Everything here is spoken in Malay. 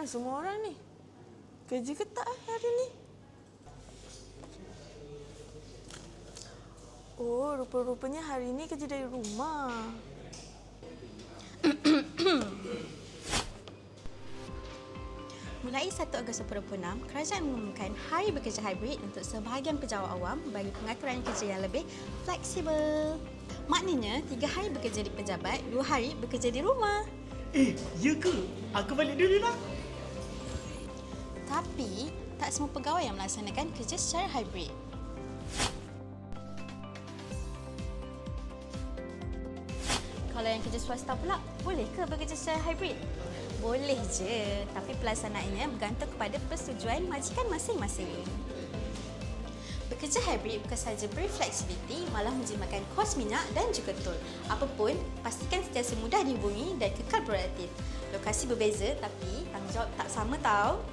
semua orang ni? Kerja ke tak hari ni? Oh, rupa-rupanya hari ni kerja dari rumah. Mulai 1 Ogos 2026, kerajaan mengumumkan Hari Bekerja Hybrid untuk sebahagian pejabat awam bagi pengaturan kerja yang lebih fleksibel. Maknanya, 3 hari bekerja di pejabat, 2 hari bekerja di rumah. Ya ke? Aku balik dulu lah. Tapi, tak semua pegawai yang melaksanakan kerja secara hybrid. Kalau yang kerja swasta pula, boleh ke bekerja secara hybrid? Boleh je, tapi pelaksanaannya bergantung kepada persetujuan majikan masing-masing. Bekerja hybrid bukan sahaja beri fleksibiliti, malah menjimatkan kos minyak dan juga tol. Apapun, pastikan sentiasa mudah dihubungi dan kekal produktif. Lokasi berbeza tapi tanggungjawab tak sama tau.